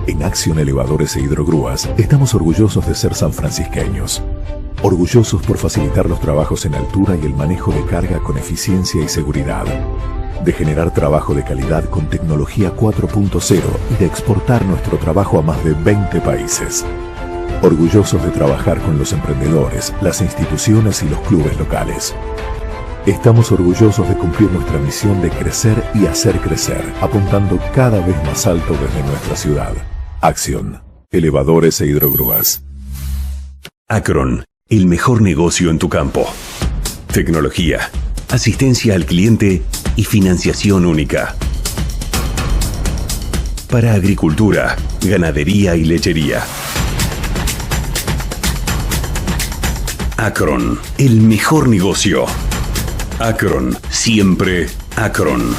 En Acción Elevadores e Hidrogrúas estamos orgullosos de ser sanfrancisqueños. Orgullosos por facilitar los trabajos en altura y el manejo de carga con eficiencia y seguridad. De generar trabajo de calidad con tecnología 4.0 y de exportar nuestro trabajo a más de 20 países. Orgullosos de trabajar con los emprendedores, las instituciones y los clubes locales. Estamos orgullosos de cumplir nuestra misión de crecer y hacer crecer, apuntando cada vez más alto desde nuestra ciudad. Acción. Elevadores e Hidrogrúas. Acron, el mejor negocio en tu campo. Tecnología, asistencia al cliente y financiación única. Para agricultura, ganadería y lechería. Acron, el mejor negocio. Acron, siempre Acron.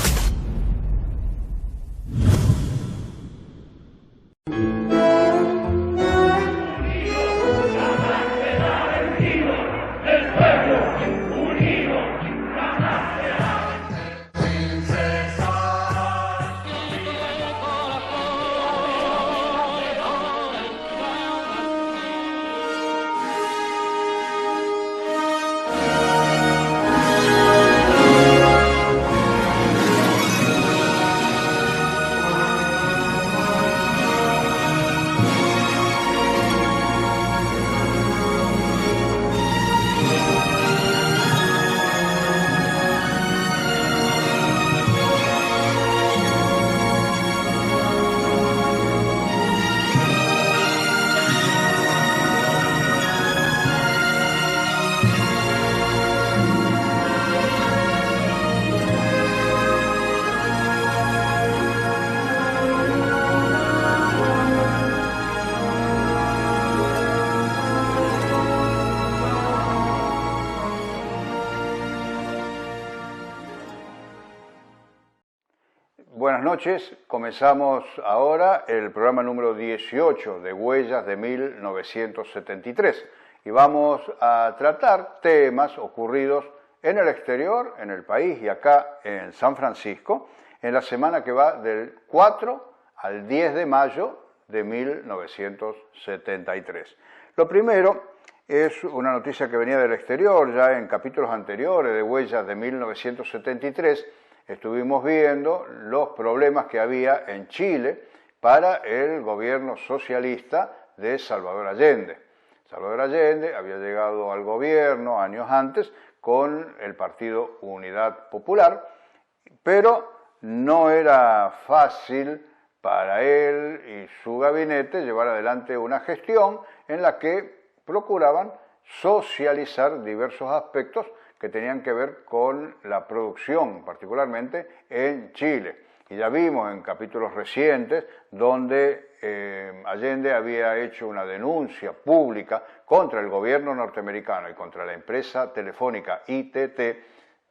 Buenas noches, comenzamos ahora el programa número 18 de Huellas de 1973 y vamos a tratar temas ocurridos en el exterior, en el país y acá en San Francisco en la semana que va del 4 al 10 de mayo de 1973. Lo primero es una noticia que venía del exterior, ya en capítulos anteriores de Huellas de 1973, estuvimos viendo los problemas que había en Chile para el gobierno socialista de Salvador Allende. Salvador Allende había llegado al gobierno años antes con el partido Unidad Popular, pero no era fácil para él y su gabinete llevar adelante una gestión en la que procuraban socializar diversos aspectos que tenían que ver con la producción, particularmente en Chile. Y ya vimos en capítulos recientes donde Allende había hecho una denuncia pública contra el gobierno norteamericano y contra la empresa telefónica ITT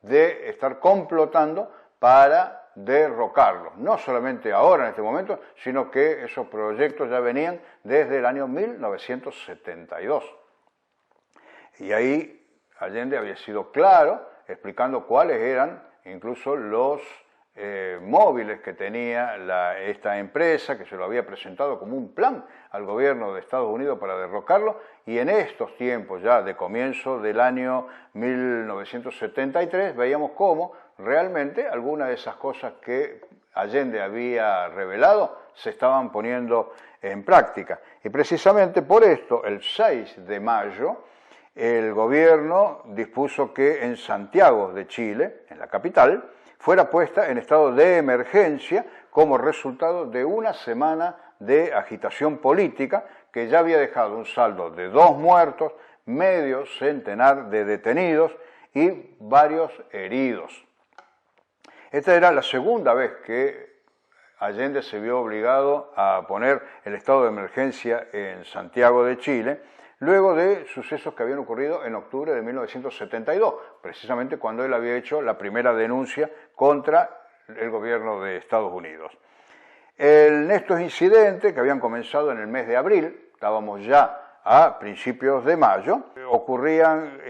de estar complotando para derrocarlo. No solamente ahora, en este momento, sino que esos proyectos ya venían desde el año 1972. Y ahí Allende había sido claro, explicando cuáles eran incluso los móviles que tenía esta empresa, que se lo había presentado como un plan al gobierno de Estados Unidos para derrocarlo, y en estos tiempos ya de comienzo del año 1973 veíamos cómo realmente algunas de esas cosas que Allende había revelado se estaban poniendo en práctica. Y precisamente por esto, el 6 de mayo, el gobierno dispuso que en Santiago de Chile, en la capital, fuera puesta en estado de emergencia como resultado de una semana de agitación política que ya había dejado un saldo de 2 muertos, medio centenar de detenidos y varios heridos. Esta era la segunda vez que Allende se vio obligado a poner el estado de emergencia en Santiago de Chile, luego de sucesos que habían ocurrido en octubre de 1972, precisamente cuando él había hecho la primera denuncia contra el gobierno de Estados Unidos. En estos incidentes, que habían comenzado en el mes de abril, estábamos ya a principios de mayo, ocurrían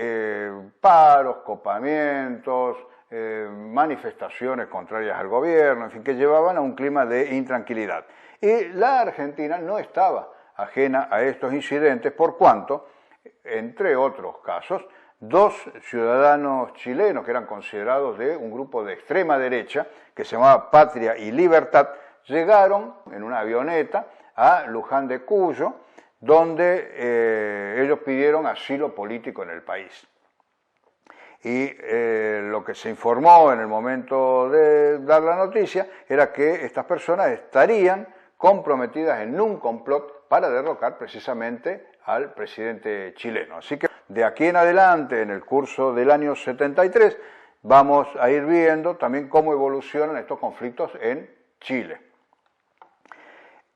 paros, copamientos, manifestaciones contrarias al gobierno, en fin, que llevaban a un clima de intranquilidad. Y la Argentina no estaba ajena a estos incidentes, por cuanto, entre otros casos, 2 ciudadanos chilenos que eran considerados de un grupo de extrema derecha, que se llamaba Patria y Libertad, llegaron en una avioneta a Luján de Cuyo, donde ellos pidieron asilo político en el país. Y lo que se informó en el momento de dar la noticia era que estas personas estarían comprometidas en un complot para derrocar precisamente al presidente chileno. Así que de aquí en adelante, en el curso del año 73, vamos a ir viendo también cómo evolucionan estos conflictos en Chile,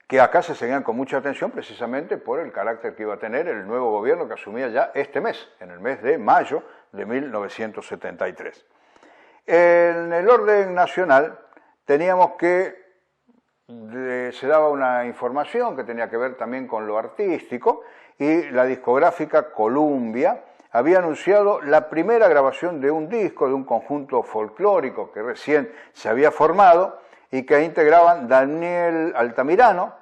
que acá se seguían con mucha atención precisamente por el carácter que iba a tener el nuevo gobierno que asumía ya este mes, en el mes de mayo de 1973. En el orden nacional teníamos que se daba una información que tenía que ver también con lo artístico, y la discográfica Columbia había anunciado la primera grabación de un disco de un conjunto folclórico que recién se había formado y que integraban Daniel Altamirano,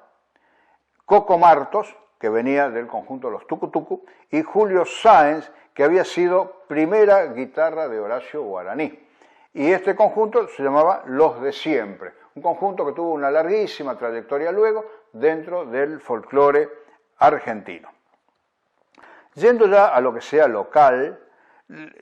Coco Martos, que venía del conjunto Los Tucu Tucu, y Julio Sáenz, que había sido primera guitarra de Horacio Guaraní. Y este conjunto se llamaba Los de Siempre, un conjunto que tuvo una larguísima trayectoria luego dentro del folclore argentino. Yendo ya a lo que sea local,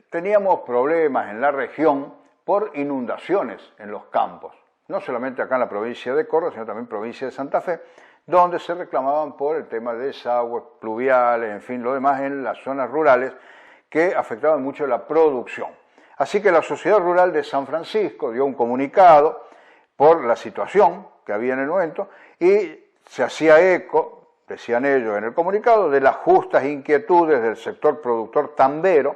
teníamos problemas en la región por inundaciones en los campos, no solamente acá en la provincia de Córdoba, sino también en la provincia de Santa Fe, donde se reclamaban por el tema de desagües pluviales, en fin, lo demás en las zonas rurales que afectaban mucho la producción. Así que la Sociedad Rural de San Francisco dio un comunicado por la situación que había en el momento y se hacía eco, decían ellos en el comunicado, de las justas inquietudes del sector productor tambero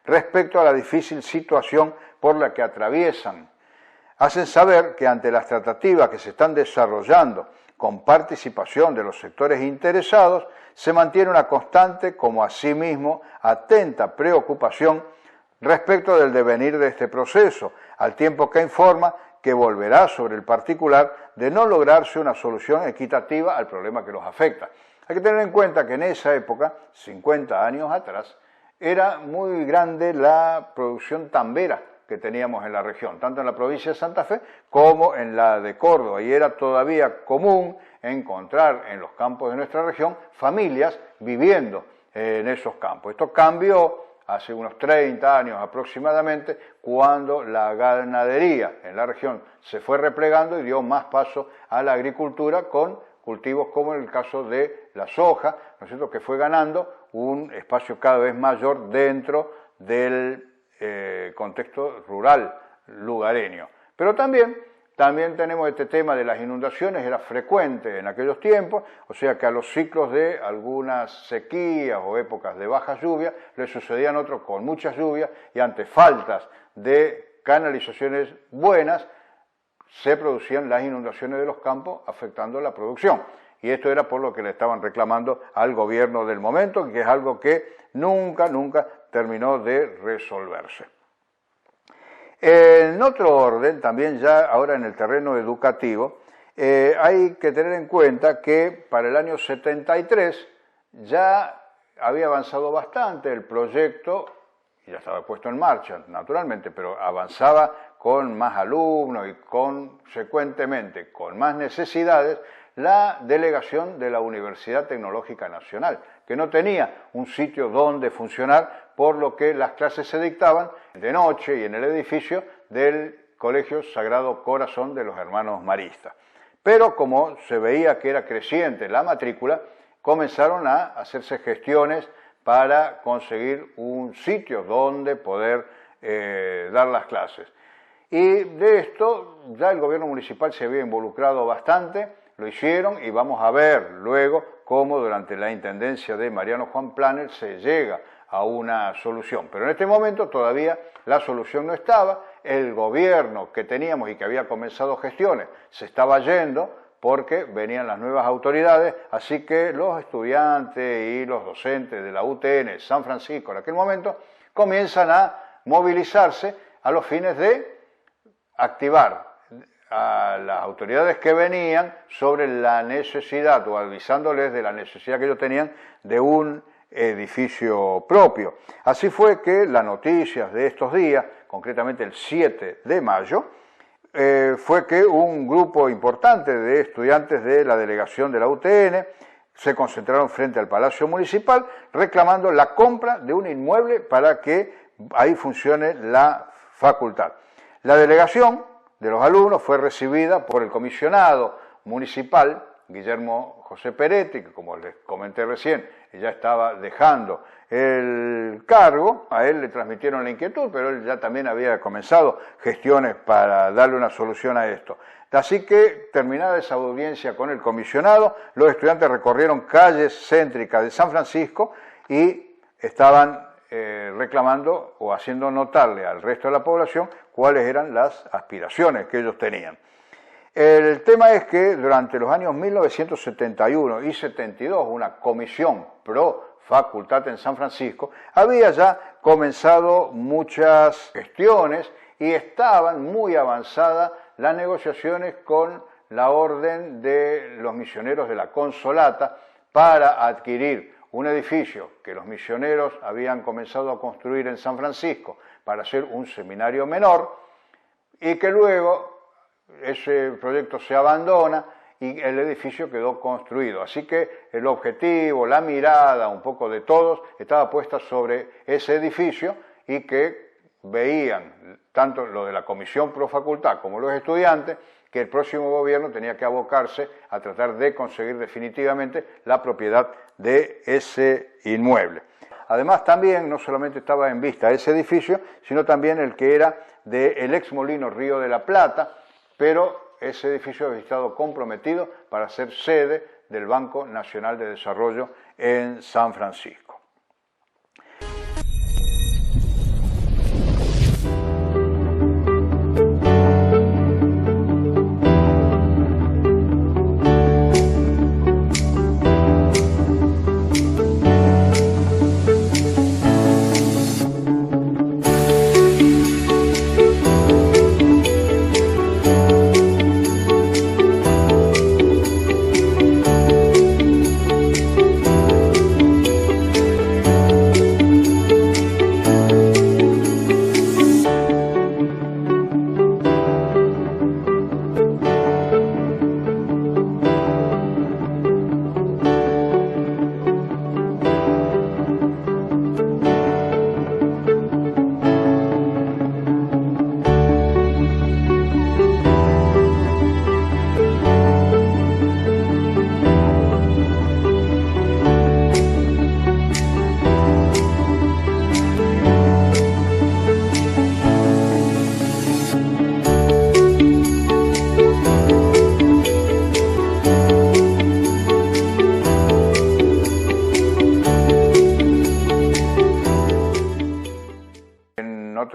respecto a la difícil situación por la que atraviesan. Hacen saber que ante las tratativas que se están desarrollando con participación de los sectores interesados, se mantiene una constante, como asimismo atenta preocupación respecto del devenir de este proceso, al tiempo que informa que volverá sobre el particular de no lograrse una solución equitativa al problema que los afecta. Hay que tener en cuenta que en esa época, 50 años atrás, era muy grande la producción tambera que teníamos en la región, tanto en la provincia de Santa Fe como en la de Córdoba, y era todavía común encontrar en los campos de nuestra región familias viviendo en esos campos. Esto cambió hace unos 30 años aproximadamente, cuando la ganadería en la región se fue replegando y dio más paso a la agricultura con cultivos como en el caso de la soja, ¿no es cierto?, que fue ganando un espacio cada vez mayor dentro del contexto rural lugareño. Pero también tenemos este tema de las inundaciones, era frecuente en aquellos tiempos, o sea que a los ciclos de algunas sequías o épocas de baja lluvia le sucedían otros con muchas lluvias, y ante faltas de canalizaciones buenas se producían las inundaciones de los campos afectando la producción. Y esto era por lo que le estaban reclamando al gobierno del momento, que es algo que nunca terminó de resolverse. En otro orden, también ya ahora en el terreno educativo, hay que tener en cuenta que para el año 73 ya había avanzado bastante el proyecto, y ya estaba puesto en marcha, naturalmente, pero avanzaba con más alumnos y consecuentemente con más necesidades, la delegación de la Universidad Tecnológica Nacional, que no tenía un sitio donde funcionar, por lo que las clases se dictaban de noche y en el edificio del Colegio Sagrado Corazón de los Hermanos Maristas. Pero como se veía que era creciente la matrícula, comenzaron a hacerse gestiones para conseguir un sitio donde poder dar las clases. Y de esto ya el gobierno municipal se había involucrado bastante, lo hicieron, y vamos a ver luego cómo durante la intendencia de Mariano Juan Planel se llega a una solución. Pero en este momento todavía la solución no estaba, el gobierno que teníamos y que había comenzado gestiones se estaba yendo porque venían las nuevas autoridades, así que los estudiantes y los docentes de la UTN San Francisco en aquel momento comienzan a movilizarse a los fines de activar a las autoridades que venían sobre la necesidad, o avisándoles de la necesidad que ellos tenían de un edificio propio. Así fue que las noticias de estos días, concretamente el 7 de mayo, fue que un grupo importante de estudiantes de la delegación de la UTN se concentraron frente al Palacio Municipal reclamando la compra de un inmueble para que ahí funcione la facultad. La delegación de los alumnos fue recibida por el comisionado municipal, Guillermo José Peretti, que como les comenté recién, ya estaba dejando el cargo. A él le transmitieron la inquietud, pero él ya también había comenzado gestiones para darle una solución a esto. Así que, terminada esa audiencia con el comisionado, los estudiantes recorrieron calles céntricas de San Francisco y estaban reclamando o haciendo notarle al resto de la población cuáles eran las aspiraciones que ellos tenían. El tema es que durante los años 1971 y 72, una comisión pro facultad en San Francisco había ya comenzado muchas gestiones y estaban muy avanzadas las negociaciones con la Orden de los Misioneros de la Consolata para adquirir un edificio que los misioneros habían comenzado a construir en San Francisco para hacer un seminario menor, y que luego ese proyecto se abandona y el edificio quedó construido. Así que el objetivo, la mirada un poco de todos estaba puesta sobre ese edificio, y que veían, tanto lo de la Comisión Pro Facultad como los estudiantes, que el próximo gobierno tenía que abocarse a tratar de conseguir definitivamente la propiedad de ese inmueble. Además, también no solamente estaba en vista ese edificio, sino también el que era del ex molino Río de la Plata, pero ese edificio había estado comprometido para ser sede del Banco Nacional de Desarrollo en San Francisco.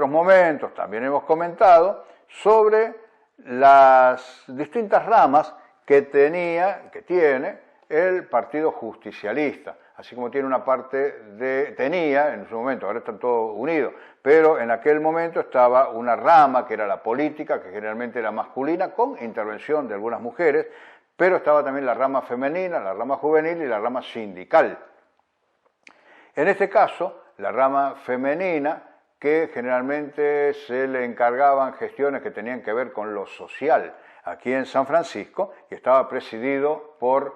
Momentos también hemos comentado sobre las distintas ramas que tiene el Partido Justicialista, así como tiene una parte tenía en su momento, ahora están todos unidos, pero en aquel momento estaba una rama que era la política, que generalmente era masculina, con intervención de algunas mujeres, pero estaba también la rama femenina, la rama juvenil y la rama sindical. En este caso, la rama femenina, que generalmente se le encargaban gestiones que tenían que ver con lo social aquí en San Francisco, y estaba presidido por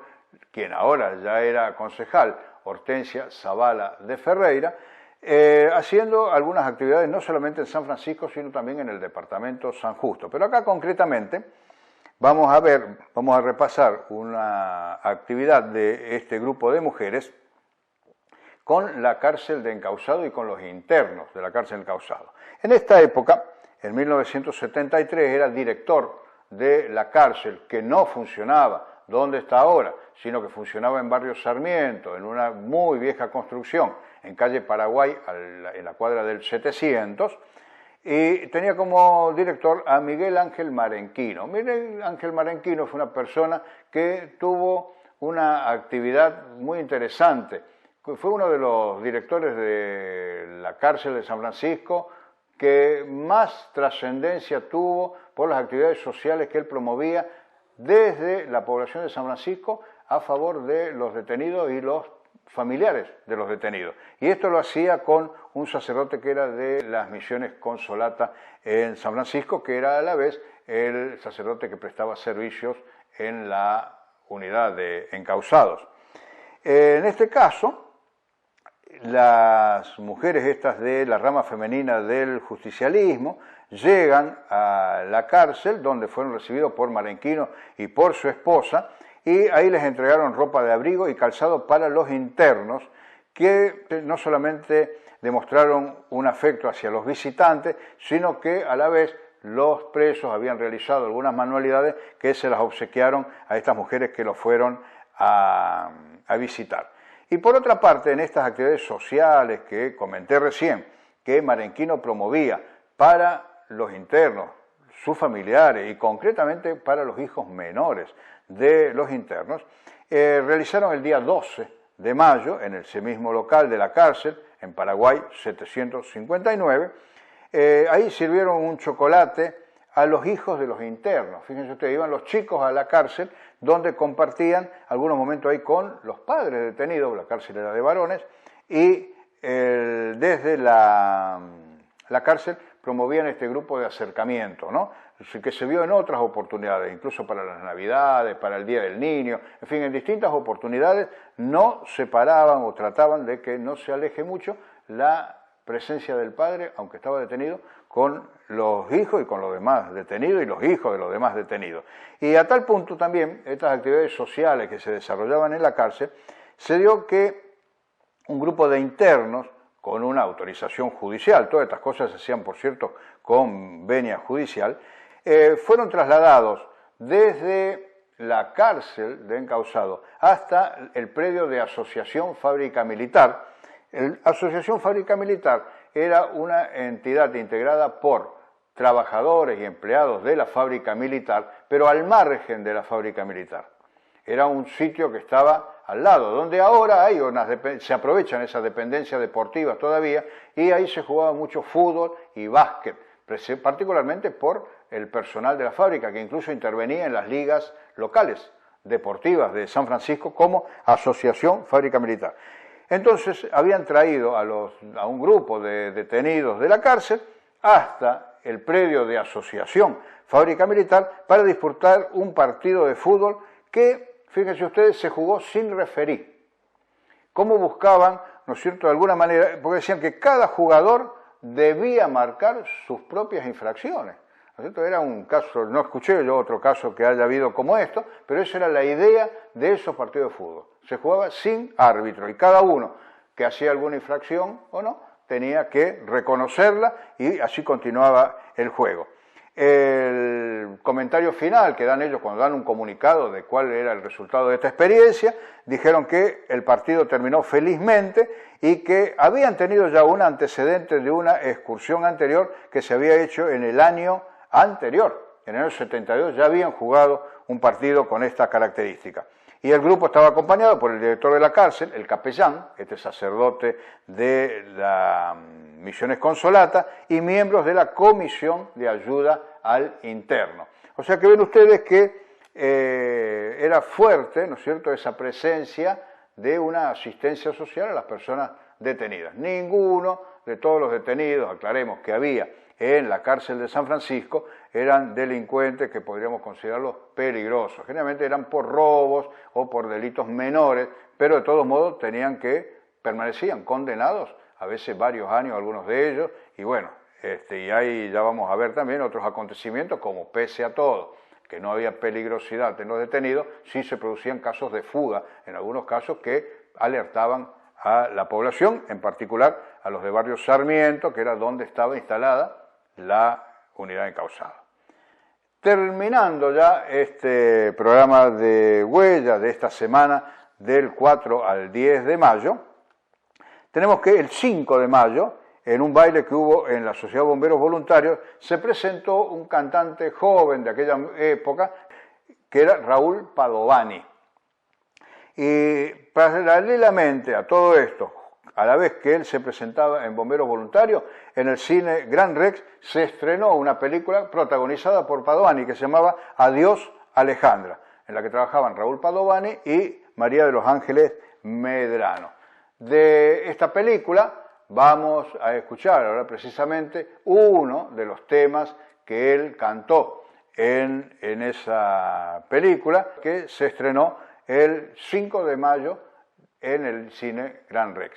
quien ahora ya era concejal, Hortensia Zavala de Ferreira, haciendo algunas actividades no solamente en San Francisco, sino también en el departamento San Justo. Pero acá concretamente vamos a repasar una actividad de este grupo de mujeres con la cárcel de Encausado y con los internos de la cárcel de Encausado. En esta época, en 1973, era director de la cárcel, que no funcionaba donde está ahora, sino que funcionaba en Barrio Sarmiento, en una muy vieja construcción, en calle Paraguay, en la cuadra del 700, y tenía como director a Miguel Ángel Marenquino. Miguel Ángel Marenquino fue una persona que tuvo una actividad muy interesante. Fue uno de los directores de la cárcel de San Francisco que más trascendencia tuvo por las actividades sociales que él promovía desde la población de San Francisco a favor de los detenidos y los familiares de los detenidos. Y esto lo hacía con un sacerdote que era de las misiones Consolata en San Francisco, que era a la vez el sacerdote que prestaba servicios en la unidad de encausados. En este caso, las mujeres estas de la rama femenina del justicialismo llegan a la cárcel, donde fueron recibidos por Marenquino y por su esposa, y ahí les entregaron ropa de abrigo y calzado para los internos, que no solamente demostraron un afecto hacia los visitantes, sino que a la vez los presos habían realizado algunas manualidades que se las obsequiaron a estas mujeres que lo fueron a visitar. Y por otra parte, en estas actividades sociales que comenté recién, que Marenquino promovía para los internos, sus familiares y concretamente para los hijos menores de los internos, realizaron el día 12 de mayo en ese mismo local de la cárcel, en Paraguay 759, ahí sirvieron un chocolate a los hijos de los internos. Fíjense ustedes, iban los chicos a la cárcel donde compartían algunos momentos ahí con los padres detenidos, la cárcel era de varones, y desde la cárcel promovían este grupo de acercamiento, ¿no? Que se vio en otras oportunidades, incluso para las Navidades, para el Día del Niño, en fin, en distintas oportunidades no separaban o trataban de que no se aleje mucho la presencia del padre, aunque estaba detenido, con los hijos y con los demás detenidos y los hijos de los demás detenidos. Y a tal punto también, estas actividades sociales que se desarrollaban en la cárcel, se dio que un grupo de internos, con una autorización judicial, todas estas cosas se hacían, por cierto, con venia judicial, fueron trasladados desde la cárcel de encausados hasta el predio de Asociación Fábrica Militar. Asociación Fábrica Militar era una entidad integrada por trabajadores y empleados de la fábrica militar, pero al margen de la fábrica militar. Era un sitio que estaba al lado, donde ahora hay se aprovechan esas dependencias deportivas todavía, y ahí se jugaba mucho fútbol y básquet, particularmente por el personal de la fábrica, que incluso intervenía en las ligas locales deportivas de San Francisco como Asociación Fábrica Militar. Entonces habían traído a un grupo de detenidos de la cárcel hasta el predio de Asociación Fábrica Militar para disputar un partido de fútbol que, fíjense ustedes, se jugó sin referí. ¿Cómo buscaban, no es cierto, de alguna manera? Porque decían que cada jugador debía marcar sus propias infracciones. ¿No es cierto? Era un caso, no escuché yo otro caso que haya habido como esto, pero esa era la idea de esos partidos de fútbol. Se jugaba sin árbitro y cada uno que hacía alguna infracción o no, tenía que reconocerla y así continuaba el juego. El comentario final que dan ellos cuando dan un comunicado de cuál era el resultado de esta experiencia, dijeron que el partido terminó felizmente y que habían tenido ya un antecedente de una excursión anterior que se había hecho en el año anterior. En el año 72 ya habían jugado un partido con esta característica. Y el grupo estaba acompañado por el director de la cárcel, el capellán, este sacerdote de las Misiones Consolata, y miembros de la Comisión de Ayuda al Interno. O sea que ven ustedes que era fuerte, ¿no es cierto?, esa presencia de una asistencia social a las personas detenidas. Ninguno de todos los detenidos, aclaremos que había en la cárcel de San Francisco, eran delincuentes que podríamos considerarlos peligrosos. Generalmente eran por robos o por delitos menores, pero de todos modos permanecían condenados, a veces varios años algunos de ellos, y bueno, y ahí ya vamos a ver también otros acontecimientos como pese a todo, que no había peligrosidad en los detenidos, sí se producían casos de fuga, en algunos casos que alertaban a la población, en particular a los de Barrio Sarmiento, que era donde estaba instalada la unidad encausada. Terminando ya este programa de huellas de esta semana del 4 al 10 de mayo, tenemos que el 5 de mayo, en un baile que hubo en la Sociedad de Bomberos Voluntarios, se presentó un cantante joven de aquella época, que era Raúl Padovani. Y paralelamente a todo esto, a la vez que él se presentaba en Bomberos Voluntarios, en el cine Gran Rex se estrenó una película protagonizada por Padovani que se llamaba Adiós Alejandra, en la que trabajaban Raúl Padovani y María de los Ángeles Medrano. De esta película vamos a escuchar ahora precisamente uno de los temas que él cantó en esa película, que se estrenó el 5 de mayo en el cine Gran Rex.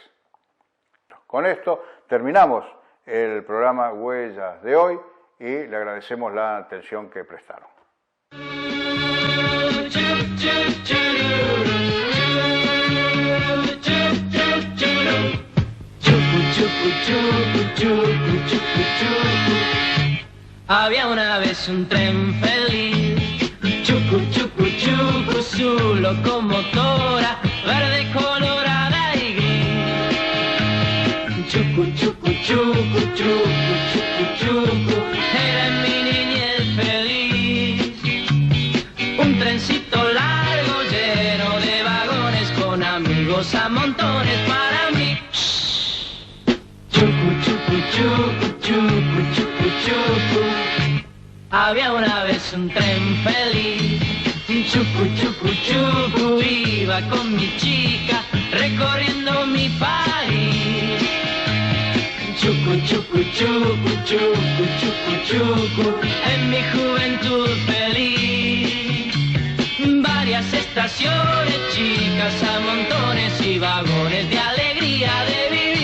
Con esto terminamos el programa Huellas de hoy y le agradecemos la atención que prestaron. Había una vez un tren feliz, chucu, chucu, chucu, su locomotora, verde, colorada y gris. Chucu, chucu, chucu, chucu, chucu, chucu, era mi niñez feliz. Un trencito largo lleno de vagones con amigos a montones para mí. Chucu, chucu, chucu, chucu, chucu, chucu. Había una vez un tren feliz, chucu, chucu, chucu, iba con mi chica recorriendo mi país. Chucu, chucu, chucu, chucu, chucu, chucu, en mi juventud feliz. Varias estaciones, chicas a montones y vagones de alegría de vivir.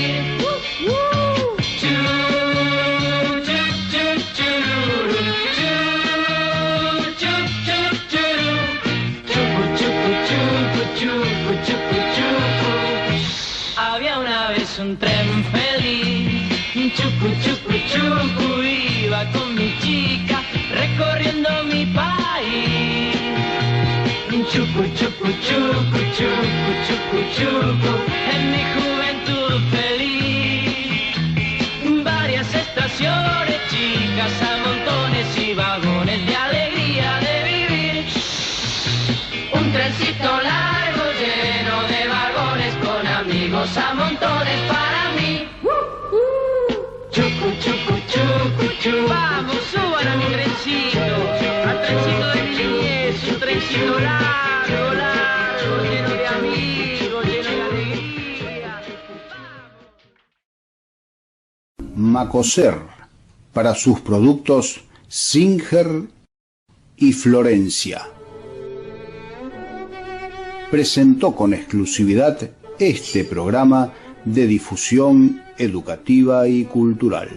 Había una vez un tren feliz, chucu, chucu, chucu, iba con mi chica recorriendo mi país. Chucu, chucu, chucu, chucu, chucu, chucu, en mi juventud feliz. Varias estaciones, chicas a montones y vagones de alegría de vivir. Un trencito largo lleno de vagones con amigos a montones para mí. Chucu, chucu, chucu, chucu. Vamos, suban a mi trencito, al trencito de mi niñez, un trencito largo, largo, lleno de amigos, lleno de alegría. Macoser, para sus productos Singer y Florencia, presentó con exclusividad este programa de difusión educativa y cultural.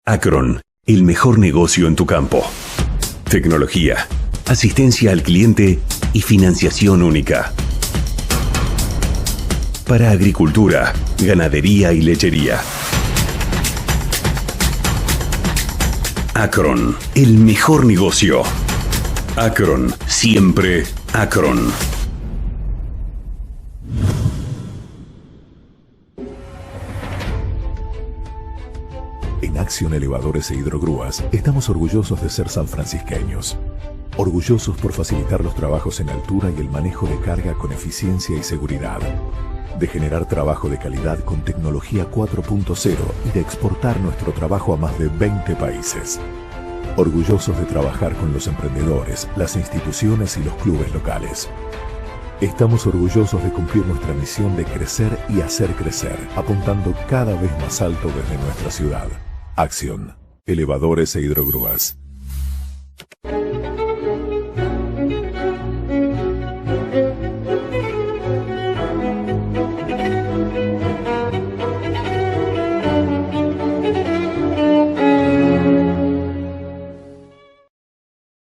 Acron, el mejor negocio en tu campo. Tecnología, asistencia al cliente y financiación única. Para agricultura, ganadería y lechería. Acron, el mejor negocio. Acron, siempre Acron. En Acción Elevadores e Hidrogrúas estamos orgullosos de ser sanfrancisqueños. Orgullosos por facilitar los trabajos en altura y el manejo de carga con eficiencia y seguridad. De generar trabajo de calidad con tecnología 4.0 y de exportar nuestro trabajo a más de 20 países. Orgullosos de trabajar con los emprendedores, las instituciones y los clubes locales. Estamos orgullosos de cumplir nuestra misión de crecer y hacer crecer, apuntando cada vez más alto desde nuestra ciudad. Acción, Elevadores e Hidrogrúas.